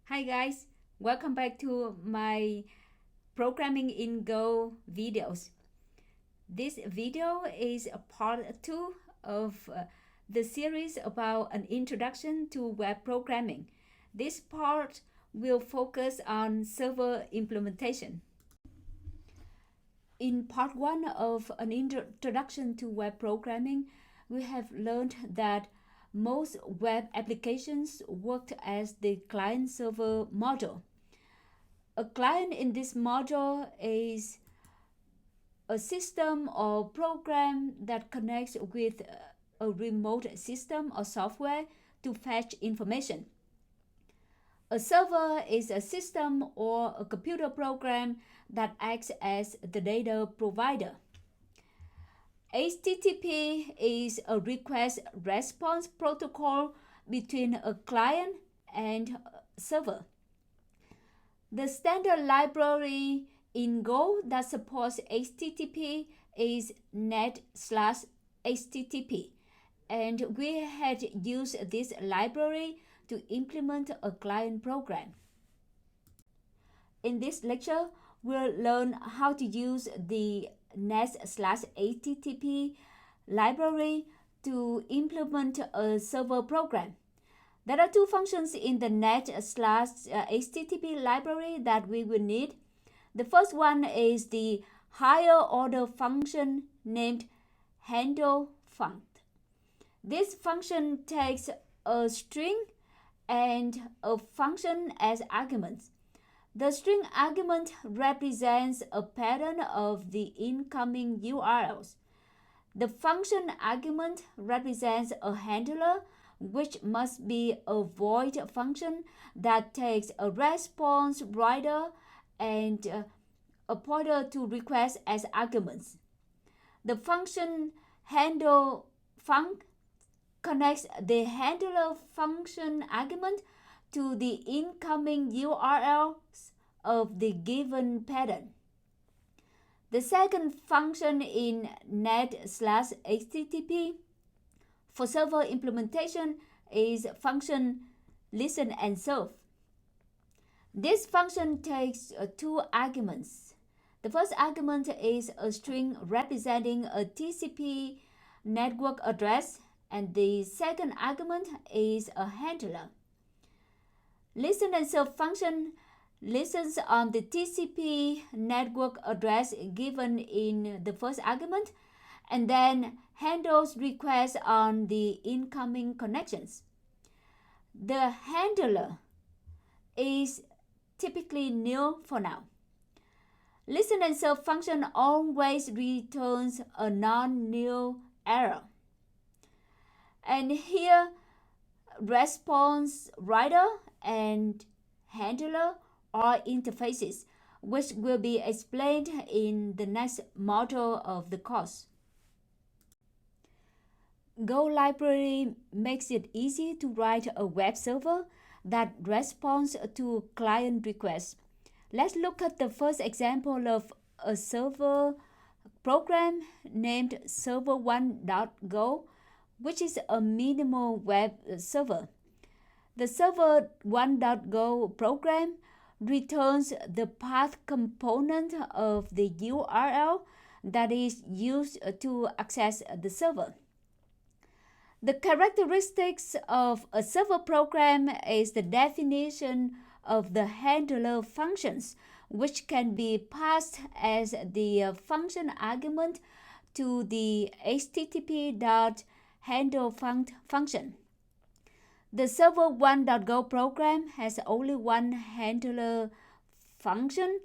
Hi guys, welcome back to my Programming in Go videos. This video is a part 2 of the series about an introduction to web programming. This part will focus on server implementation. In part 1 of an introduction to web programming, we have learned that most web applications worked as the client-server model. A client in this module is a system or program that connects with a remote system or software to fetch information. A server is a system or a computer program that acts as the data provider. HTTP is a request response protocol between a client and a server. The standard library in Go that supports HTTP is net/HTTP, and we had used this library to implement a client program. In this lecture, we'll learn how to use the net/HTTP library to implement a server program. There are two functions in the net/HTTP library that we will need. The first one is the higher order function named handleFunc. This function takes a string and a function as arguments. The string argument represents a pattern of the incoming URLs. The function argument represents a handler, which must be a void function that takes a response writer and a pointer to request as arguments. The function handleFunc connects the handler function argument to the incoming URLs of the given pattern. The second function in net/HTTP for server implementation is function listen and serve. This function takes two arguments. The first argument is a string representing a TCP network address, and the second argument is a handler. Listen and serve function listens on the TCP network address given in the first argument and then handles requests on the incoming connections. The handler is typically nil for now. Listen and serve function always returns a non-nil error. And here, response writer and handler are interfaces, which will be explained in the next module of the course. Go library makes it easy to write a web server that responds to client requests. Let's look at the first example of a server program named server1.go, which is a minimal web server. The server1.go program returns the path component of the URL that is used to access the server. The characteristics of a server program is the definition of the handler functions, which can be passed as the function argument to the http.handleFunc function. The server1.go program has only one handler function,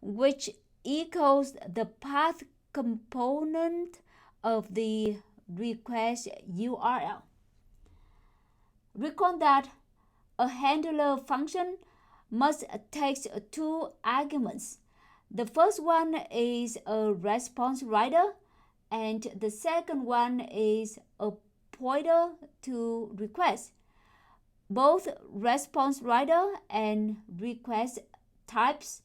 which equals the path component of the request URL. Recall that a handler function must take two arguments. The first one is a response writer, and the second one is a pointer to request. Both response writer and request types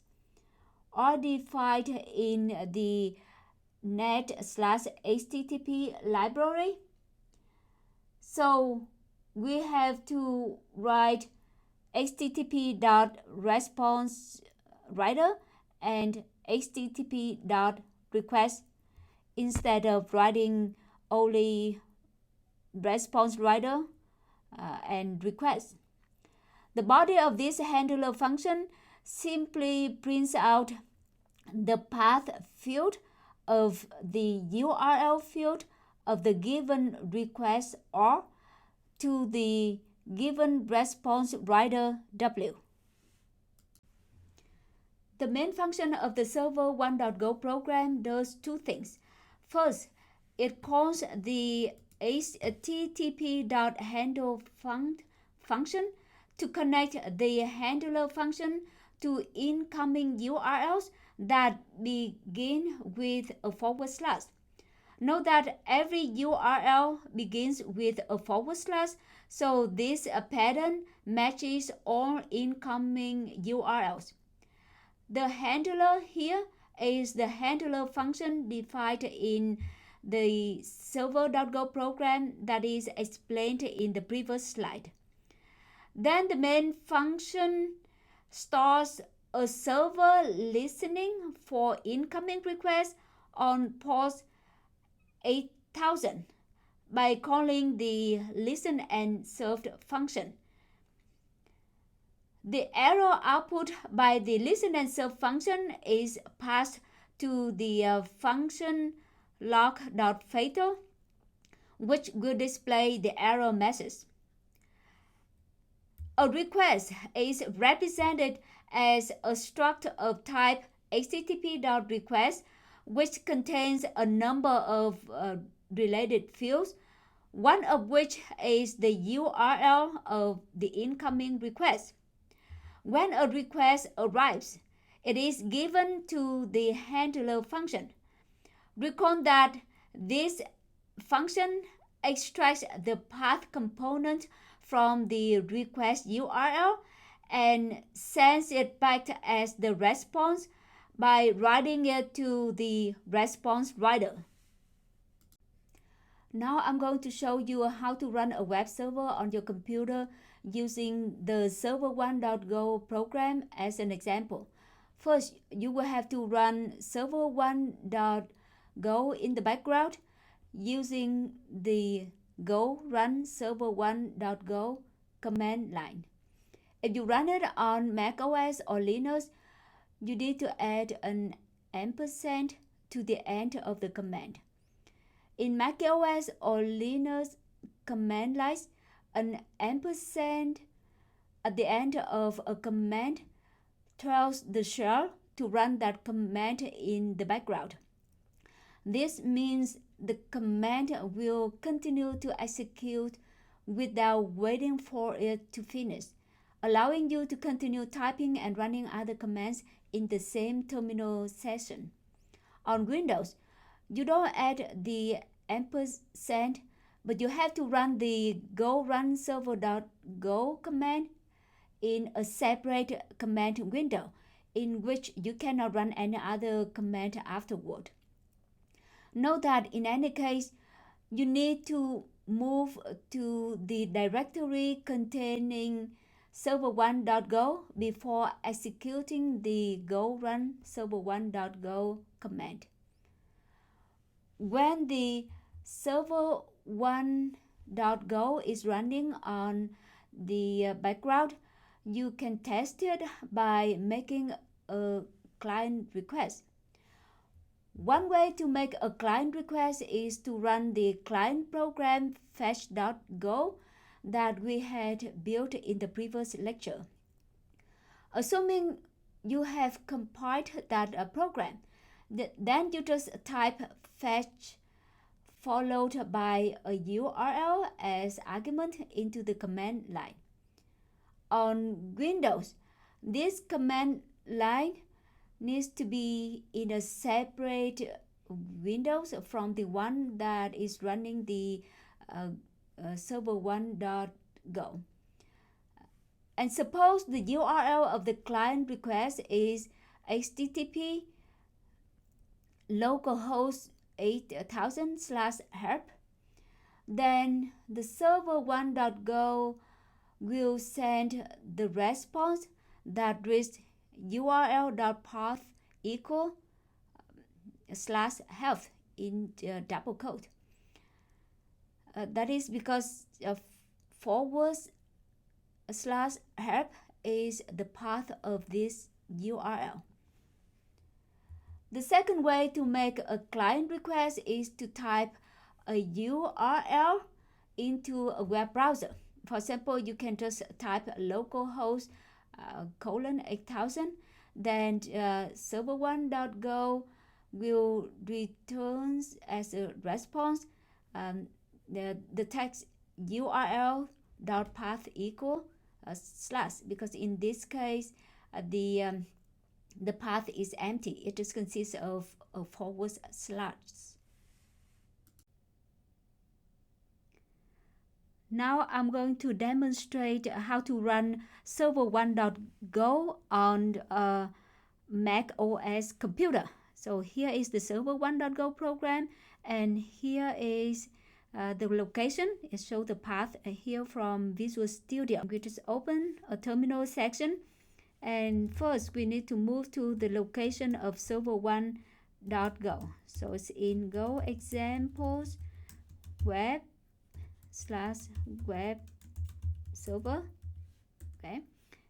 are defined in the net/HTTP library. So we have to write http.response_writer and http.request instead of writing only response writer and request. The body of this handler function simply prints out the path field of the URL field of the given request or to the given response writer W. The main function of the server1.go program does two things. First, it calls the http.handle function to connect the handler function to incoming URLs that begin with a /. Note that every URL begins with a /, so this pattern matches all incoming URLs. The handler here is the handler function defined in the server.go program that is explained in the previous slide. Then the main function starts a server listening for incoming requests on port 8000 by calling the listen and served function. The error output by the listen and serve function is passed to the function log.fatal, which will display the error message. A request is represented as a struct of type http.request, which contains a number of related fields, one of which is the URL of the incoming request. When a request arrives, it is given to the handler function. Recall that this function extracts the path component from the request URL and sends it back as the response by writing it to the response writer. Now I'm going to show you how to run a web server on your computer using the server1.go program as an example. First, you will have to run server1.go in the background using the go run server1.go command line. If you run it on Mac OS or Linux, you need to add an ampersand to the end of the command. In Mac OS or Linux command lines, an ampersand at the end of a command tells the shell to run that command in the background. This means the command will continue to execute without waiting for it to finish, allowing you to continue typing and running other commands in the same terminal session. On Windows, you don't add the ampersand, but you have to run the go run server.go command in a separate command window in which you cannot run any other command afterward. Note that in any case, you need to move to the directory containing server1.go before executing the go run server1.go command. When the server1.go is running on the background, you can test it by making a client request. One way to make a client request is to run the client program fetch.go that we had built in the previous lecture. Assuming you have compiled that program, then you just type fetch followed by a URL as argument into the command line. On Windows, this command line needs to be in a separate window from the one that is running the server1.go. And suppose the URL of the client request is http localhost 8000/help, then the server1.go will send the response that reads url.path equal /health in double quote. That is because forward /help is the path of this URL. The second way to make a client request is to type a URL into a web browser. For example, you can just type localhost :8000, then server1.go will return as a response the text url.path equal / because in this case the path is empty. It just consists of a forward slash. Now I'm going to demonstrate how to run server1.go on a Mac OS computer. So here is the server1.go program, and here is the location. It shows the path here from Visual Studio. We just open a terminal section, and first we need to move to the location of server1.go. So it's in Go examples web /web server. Okay,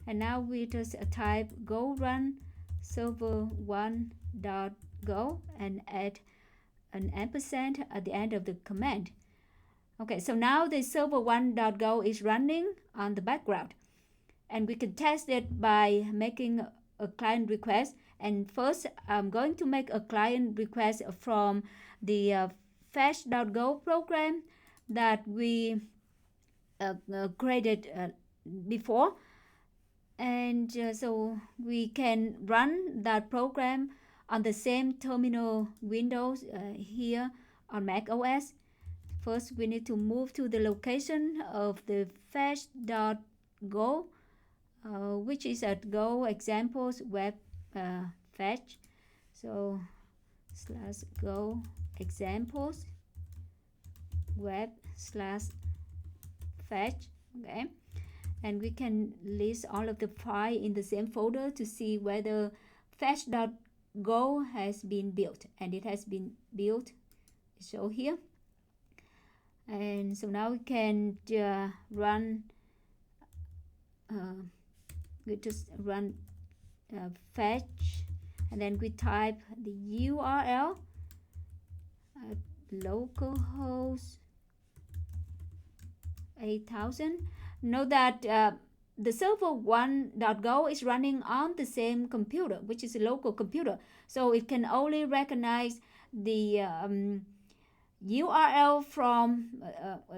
and now we just type go run server1.go and add an ampersand at the end of the command. Okay, so now the server1.go is running on the background, and we can test it by making a client request. And first I'm going to make a client request from the fetch.go program that we created before, and so we can run that program on the same terminal windows here on Mac OS. First we need to move to the location of the fetch.go, which is at Go examples web fetch. So /go examples web /fetch. Okay, and we can list all of the files in the same folder to see whether fetch.go has been built, and it has been built. So here, and so now we can run we just run fetch, and then we type the URL localhost 8000. Note that the server1.go is running on the same computer, which is a local computer, so it can only recognize the URL from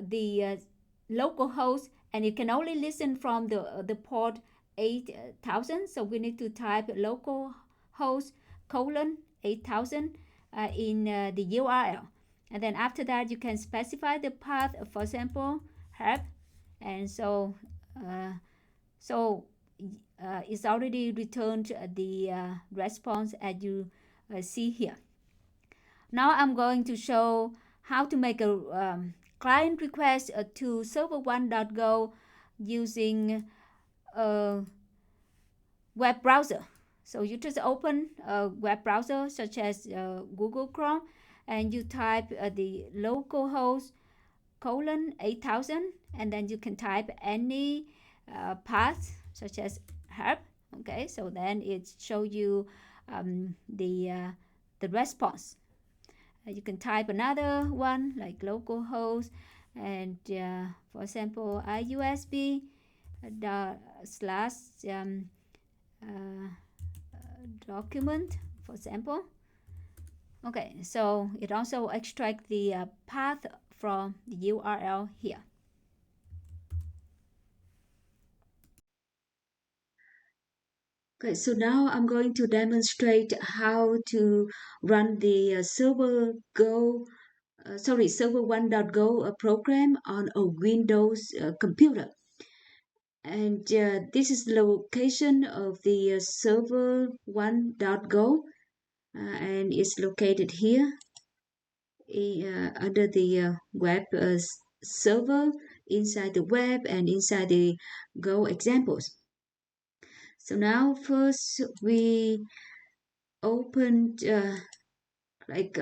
the local host, and it can only listen from the port 8000. So we need to type localhost :8000 in the URL, and then after that you can specify the path, for example help, and so it's already returned the response as you see here. Now I'm going to show how to make a client request to server1.go using a web browser. So you just open a web browser such as Google Chrome, and you type the localhost :8000, and then you can type any path such as help. Okay, so then it shows you the response. You can type another one like localhost, and for example iUSB document, for example. Okay, so it also extracts the path from the URL here. Okay, so now I'm going to demonstrate how to run the server1.go program on a Windows computer. And this is the location of the server1.go, and it's located here under the web server inside the web and inside the Go examples. So now first we opened like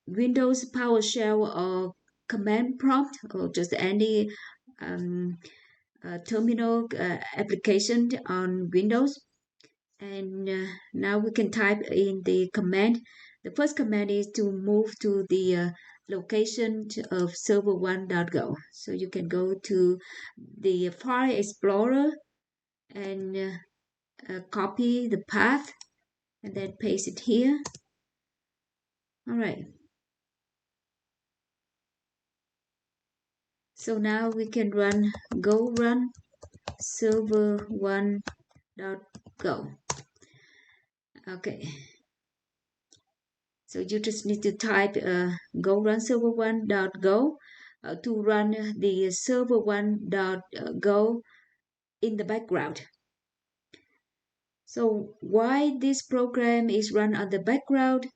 Windows PowerShell or command prompt or just any um, terminal application on Windows. And now we can type in the command. The first command is to move to the location of server1.go. So you can go to the File Explorer and copy the path and then paste it here. All right. So now we can run server1.go. Okay. So you just need to type go run server1.go to run the server1.go in the background. So why this program is run on the background?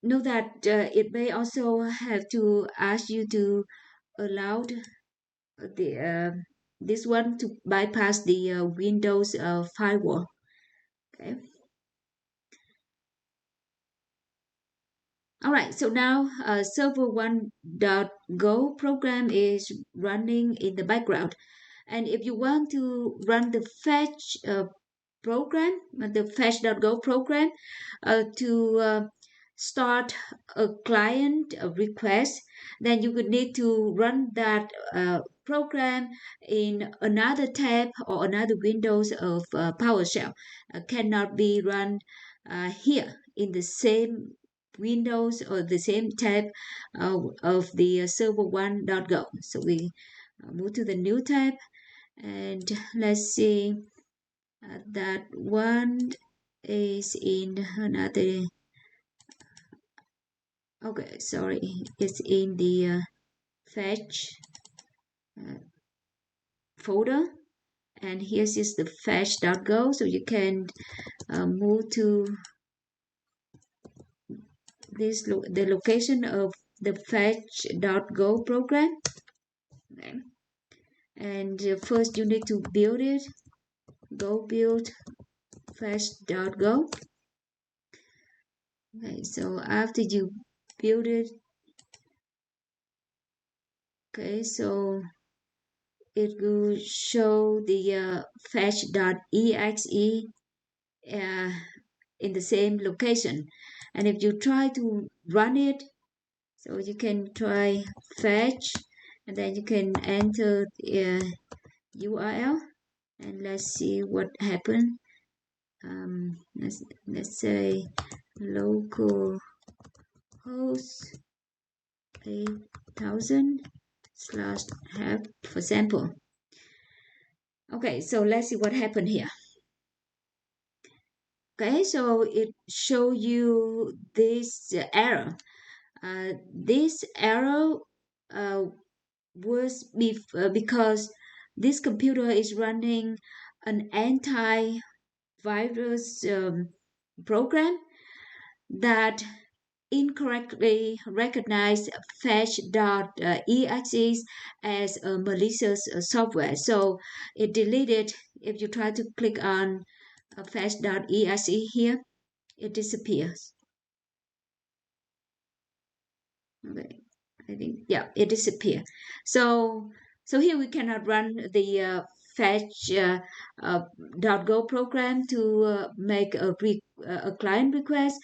Know that it may also have to ask you to allow the this one to bypass the Windows firewall. Okay. All right, so now server1.go program is running in the background. And if you want to run the fetch program, the fetch.go program, to start a client request, then you would need to run that program in another tab or another windows of PowerShell. Cannot be run here in the same windows or the same tab of the server1.go. So we move to the new tab and let's see that one is in another. Okay, sorry, it's in the fetch folder, and here's is the fetch.go. So you can move to this the location of the fetch.go program. Okay. And first you need to build it. Go build fetch.go. Okay, so after you build it, okay, so it will show the fetch.exe in the same location. And if you try to run it, so you can try fetch and then you can enter the URL and let's see what happened. Let's say local host 8000 / help for sample. Okay, so let's see what happened here. Okay, so it show you this error. This error was because this computer is running an anti-virus program that incorrectly recognized fetch.exe as a malicious software. So it deleted. If you try to click on fetch.exe here, it disappears. Okay, I think it disappeared. So here we cannot run the fetch.go program to make a client request,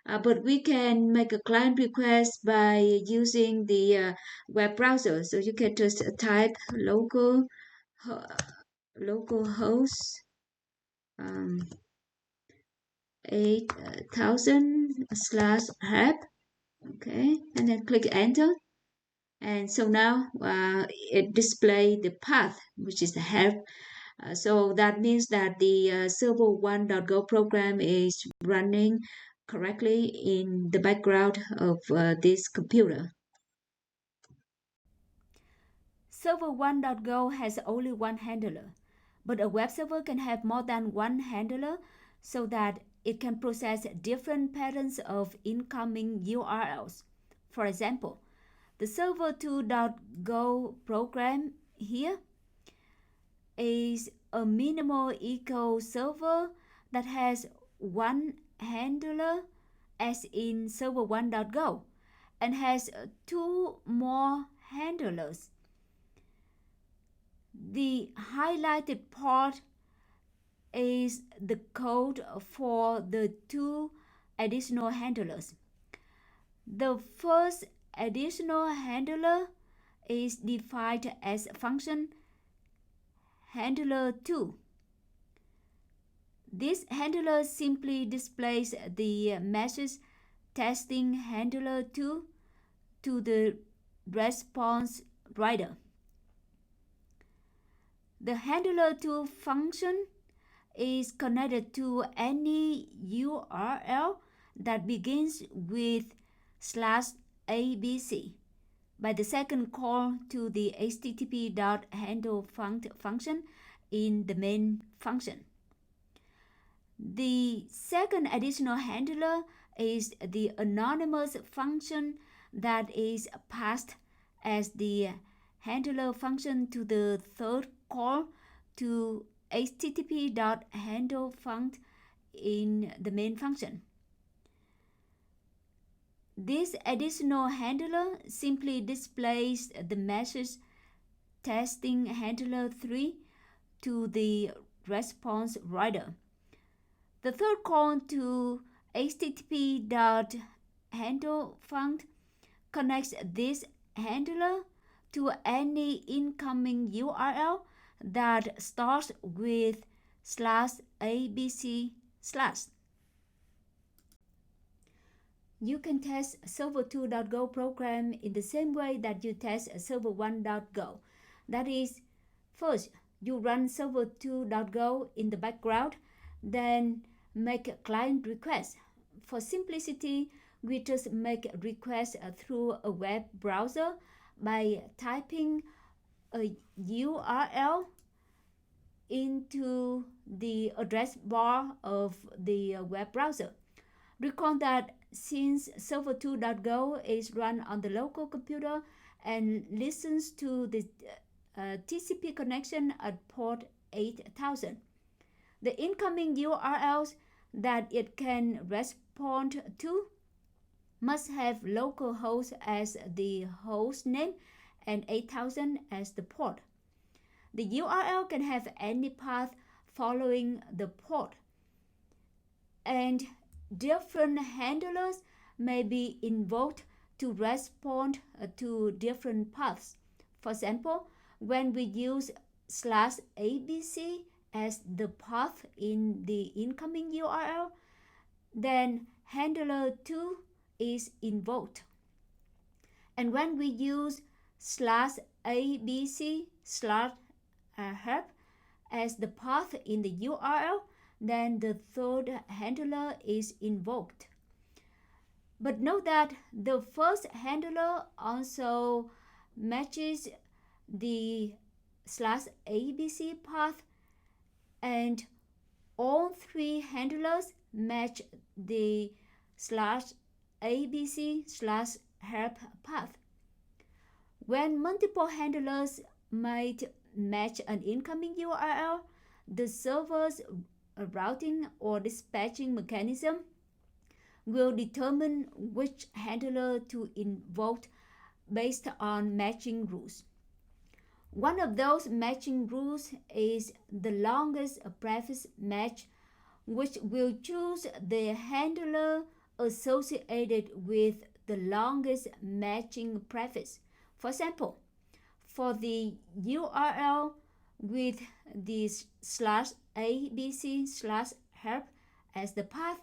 but we can make a client request by using the web browser. So you can just type localhost 8000 / help. Okay, and then click enter. And so now it displays the path, which is the help. So that means that the server1.go program is running correctly in the background of this computer. Server1.go has only one handler, but a web server can have more than one handler so that it can process different patterns of incoming URLs. For example, the server2.go program here is a minimal echo server that has one handler as in server1.go and has two more handlers. The highlighted part is the code for the two additional handlers. The first additional handler is defined as function handler2. This handler simply displays the message testing handler2 to the response writer. The handler2 function is connected to any URL that begins with /abc by the second call to the http.handle function in the main function. The second additional handler is the anonymous function that is passed as the handler function to the third call to http.handle funct in the main function. This additional handler simply displays the message testing handler3 to the response writer. The third call to http.handle funct connects this handler to any incoming URL that starts with /abc/. You can test server2.go program in the same way that you test server1.go. That is, first, you run server2.go in the background, then make a client request. For simplicity, we just make requests through a web browser by typing a URL into the address bar of the web browser. Recall that since server2.go is run on the local computer and listens to the TCP connection at port 8000, the incoming URLs that it can respond to must have localhost as the host name and 8000 as the port. The URL can have any path following the port, and different handlers may be invoked to respond to different paths. For example, when we use /abc as the path in the incoming URL, then handler2 is invoked. And when we use /abc/help as the path in the URL, then the third handler is invoked. But note that the first handler also matches the /abc path, and all three handlers match the /abc/help path. When multiple handlers might match an incoming URL, the server's routing or dispatching mechanism will determine which handler to invoke based on matching rules. One of those matching rules is the longest prefix match, which will choose the handler associated with the longest matching prefix. For example, for the URL with the /abc/help as the path,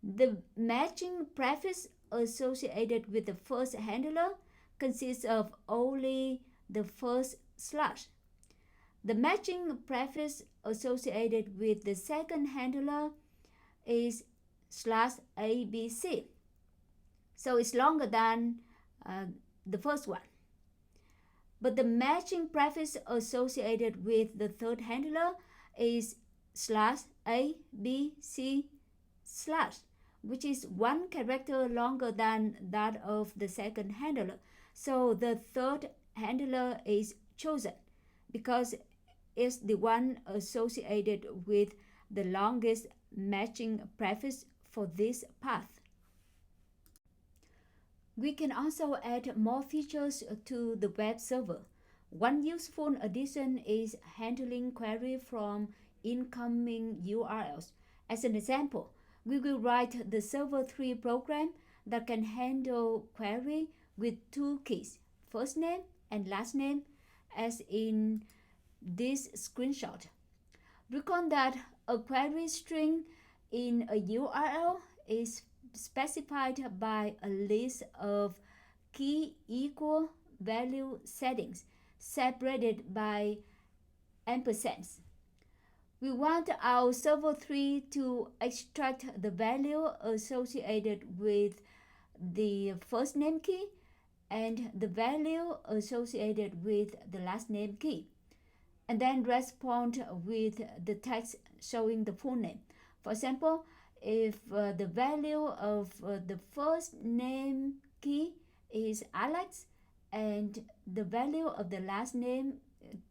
the matching prefix associated with the first handler consists of only the first slash. The matching prefix associated with the second handler is /abc, so it's longer than the first one. But the matching prefix associated with the third handler is /abc/help. slash, which is one character longer than that of the second handler. So the third handler is chosen because it's the one associated with the longest matching prefix for this path. We can also add more features to the web server. One useful addition is handling queries from incoming URLs. As an example, we will write the server 3 program that can handle query with two keys, first name and last name, as in this screenshot. Recall that a query string in a URL is specified by a list of key equal value settings separated by ampersands. We want our server 3 to extract the value associated with the first name key and the value associated with the last name key, and then respond with the text showing the full name. For example, if the value of the first name key is Alex and the value of the last name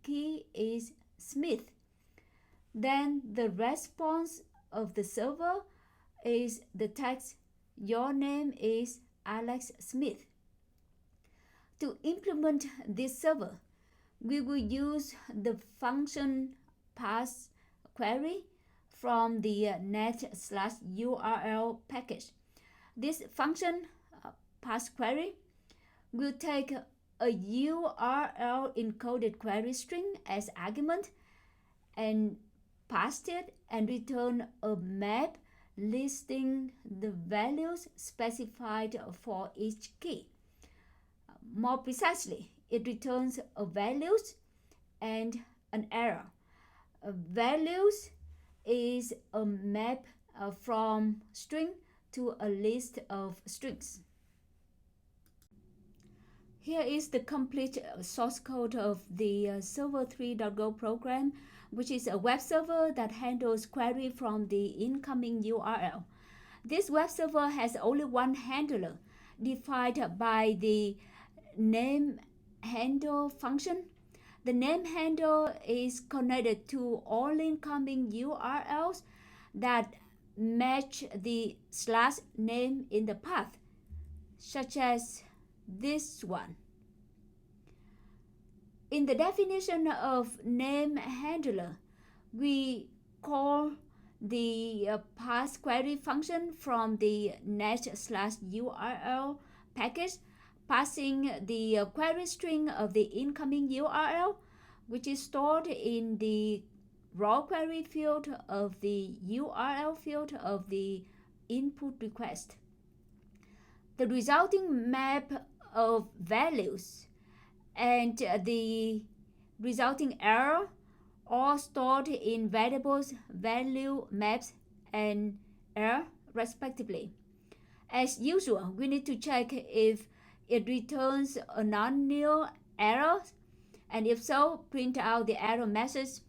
key is Smith, then the response of the server is the text, "Your name is Alex Smith." To implement this server, we will use the function pass query from the net/URL package. This function pass query will take a URL encoded query string as argument and pass it and return a map listing the values specified for each key. More precisely, it returns a values and an error. Values is a map from string to a list of strings. Here is the complete source code of the server3.go program, which is a web server that handles query from the incoming URL. This web server has only one handler, defined by the name handle function. The name handle is connected to all incoming URLs that match the slash name in the path, such as this one. In the definition of name handler, we call the pass query function from the net/URL package, passing the query string of the incoming URL, which is stored in the raw query field of the URL field of the input request. The resulting map of values and the resulting error all stored in variables value maps and error respectively. As usual, we need to check if it returns a non-nil error, and if so, print out the error message.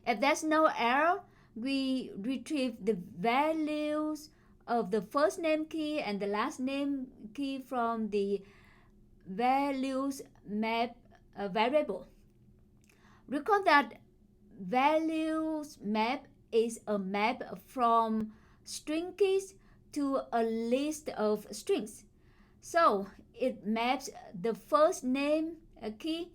If there's no error, we retrieve the values of the first name key and the last name key from the values map variable. Recall that values map is a map from string keys to a list of strings. So it maps the first name key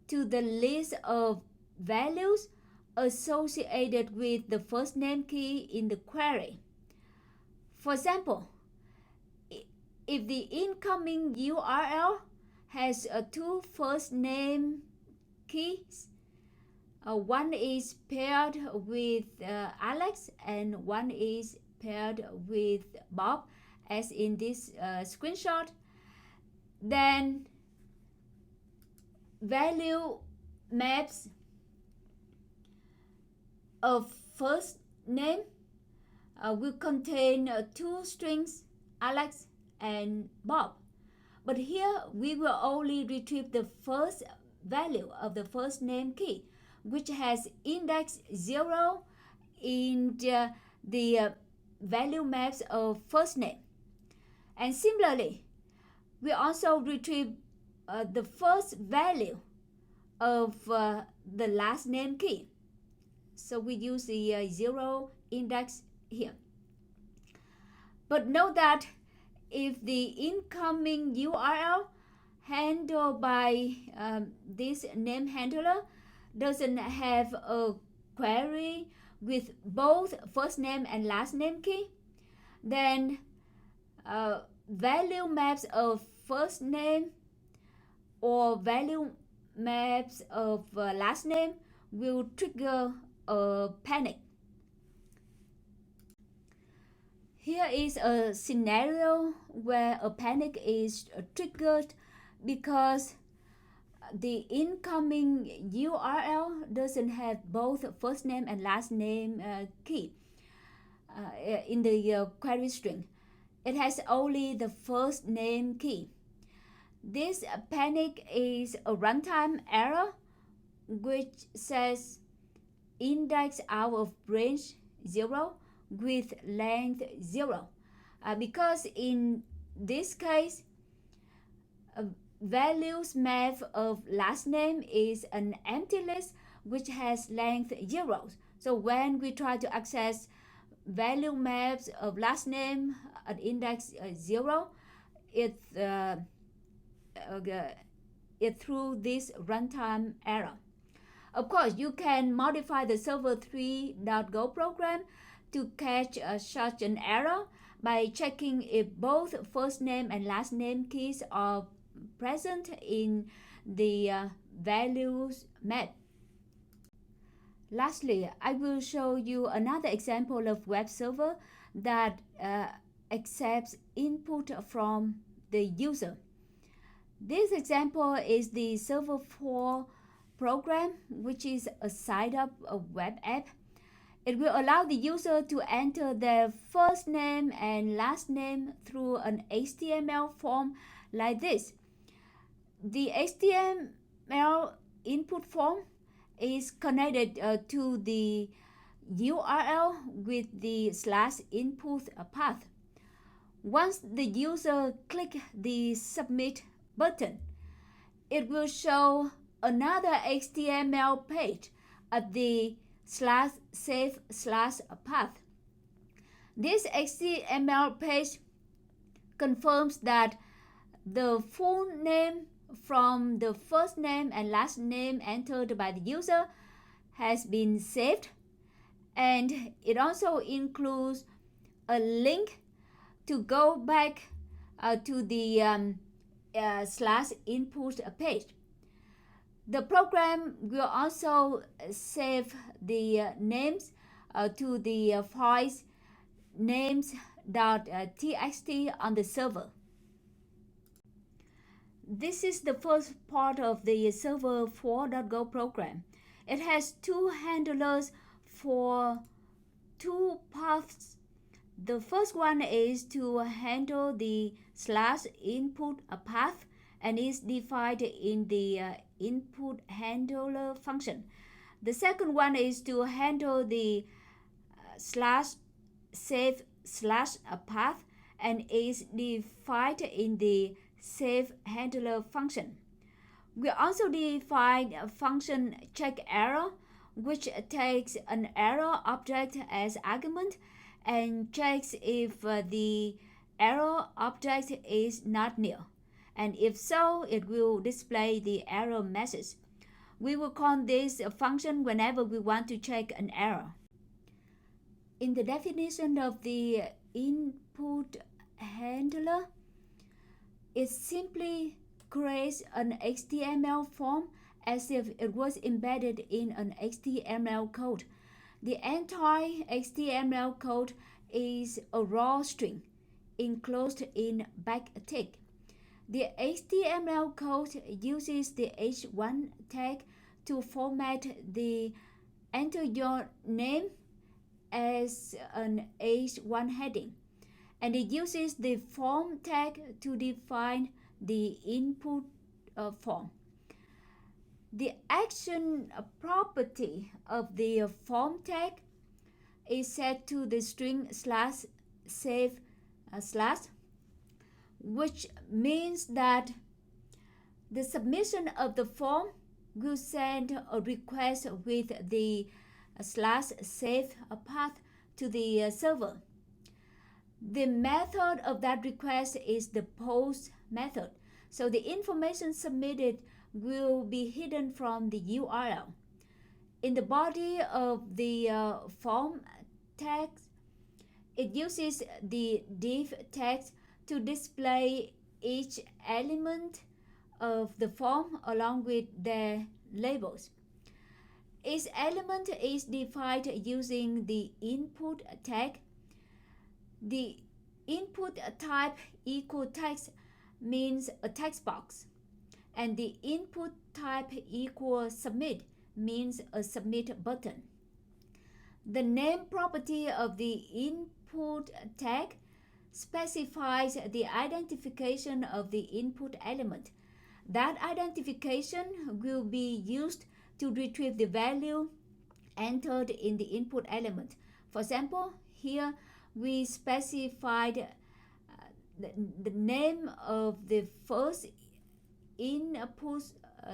to the list of values associated with the first name key in the query. For example, if the incoming URL has two first name keys, one is paired with Alex and one is paired with Bob, as in this screenshot, then value maps of first name will contain two strings, Alex and Bob. But here we will only retrieve the first value of the first name key, which has index 0 in the value maps of first name. And similarly, we also retrieve the first value of the last name key. So we use the 0 index here. But note that if the incoming URL handled by this name handler doesn't have a query with both first name and last name key, then value maps of first name or value maps of last name will trigger a panic. Here is a scenario where a panic is triggered because the incoming URL doesn't have both first name and last name key in the query string. It has only the first name key. This panic is a runtime error which says index out of range 0 with length 0 because in this case values map of last name is an empty list which has length 0. So when we try to access value maps of last name at index 0, it through this runtime error. Of course, you can modify the server3.go program to catch such an error by checking if both first name and last name keys are present in the values map. Lastly, I will show you another example of web server that accepts input from the user. This example is the Server 4 program, which is a side-up web app. It will allow the user to enter their first name and last name through an HTML form like this. The HTML input form is connected to the URL with the /input path. Once the user clicks the submit button, it will show another HTML page at the /save/path. This HTML page confirms that the full name from the first name and last name entered by the user has been saved, and it also includes a link to go back to the /input page. The program will also save the names to the files names.txt on the server. This is the first part of the server4.go program. It has two handlers for two paths. The first one is to handle the /input path and is defined in the input handler function. The second one is to handle the /save/path and is defined in the save handler function. We also define a function check error, which takes an error object as argument and checks if the error object is not null, and if so, it will display the error message. We will call this function whenever we want to check an error. In the definition of the input handler, it simply creates an HTML form as if it was embedded in an HTML code. The entire HTML code is a raw string enclosed in backtick. The HTML code uses the h1 tag to format the enter your name as an h1 heading, and it uses the form tag to define the input form. The action property of the form tag is set to the string slash save slash, which means that the submission of the form will send a request with the slash save path to the server. The method of that request is the post method. So the information submitted will be hidden from the URL. In the body of the form text, it uses the div text to display each element of the form along with their labels. Each element is defined using the input tag. The input type equal text means a text box, and the input type equal submit means a submit button. The name property of the input tag specifies the identification of the input element. That identification will be used to retrieve the value entered in the input element. For example, here we specified the name of the first input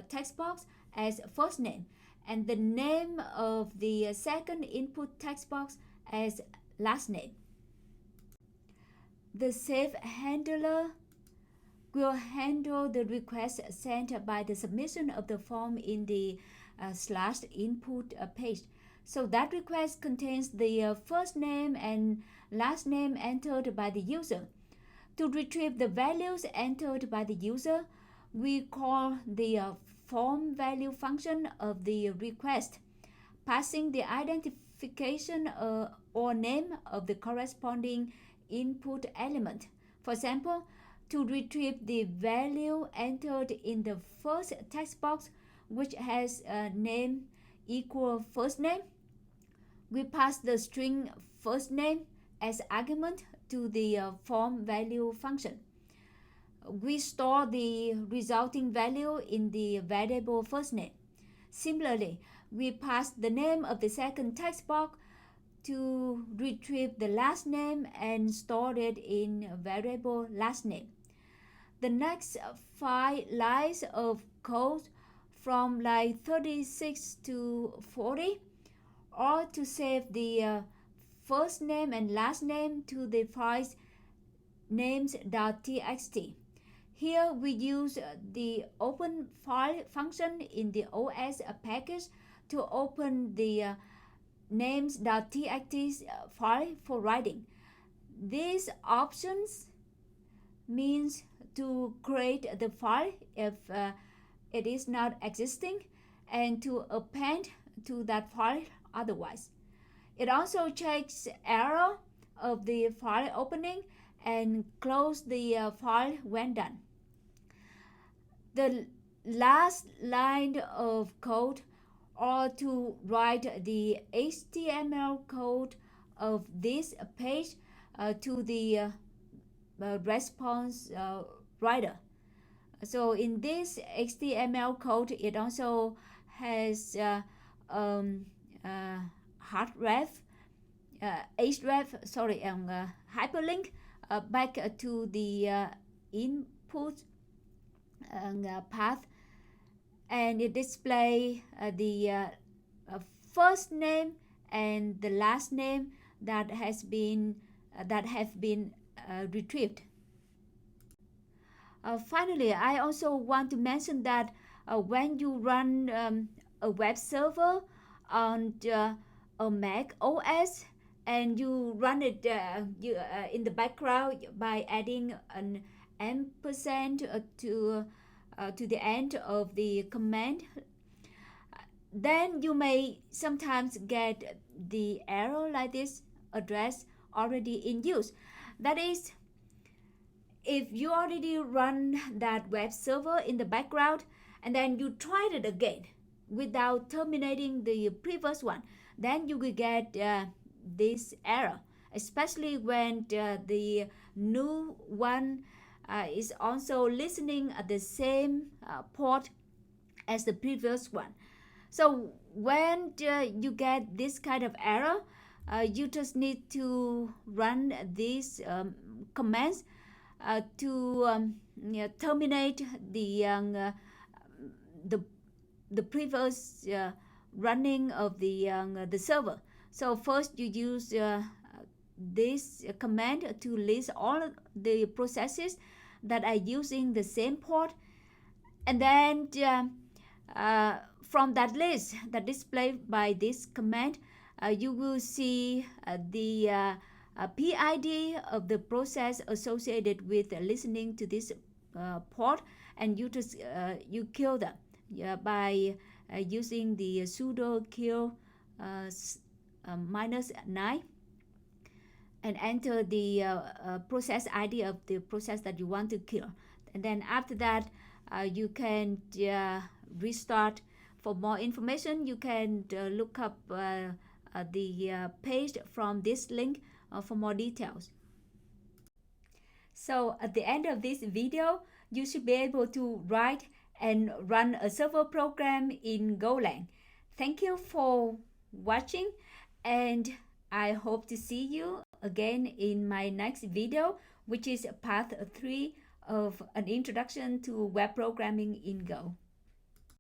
text box as first name, and the name of the second input text box as last name. The save handler will handle the request sent by the submission of the form in the slash input page. So that request contains the first name and last name entered by the user. To retrieve the values entered by the user, we call the form value function of the request, passing the identification or name of the corresponding input element. For example, to retrieve the value entered in the first text box, which has a name equal first name, we pass the string first name as argument to the form value function. We store the resulting value in the variable first name. Similarly, we pass the name of the second text box to retrieve the last name and store it in variable last name. The next 5 lines of code from line 36 to 40 are to save the first name and last name to the files names.txt. Here we use the open file function in the OS package to open the names.txt file for writing. These options means to create the file if it is not existing, and to append to that file otherwise. It also checks error of the file opening and close the file when done. The last line of code or to write the HTML code of this page to the response writer. So in this HTML code, it also has hyperlink back to the input path, and it displays the first name and the last name that have been retrieved. Finally, I also want to mention that when you run a web server on a Mac OS and you run it in the background by adding an ampersand to the end of the command, then you may sometimes get the error like this address already in use. That is, if you already run that web server in the background and then you tried it again without terminating the previous one, then you will get this error, especially when the new one is also listening at the same port as the previous one. So when you get this kind of error, you just need to run these commands to terminate the the previous running of the server. So first you use this command to list all the processes that are using the same port, and then from that list that displayed by this command, you will see the PID of the process associated with listening to this port, and you kill them by using the sudo kill -9 and enter the process ID of the process that you want to kill. And then after that, you can restart. For more information, you can look up the page from this link for more details. So at the end of this video, you should be able to write and run a server program in Golang. Thank you for watching, and I hope to see you again in my next video, which is part 3 of an introduction to web programming in Go.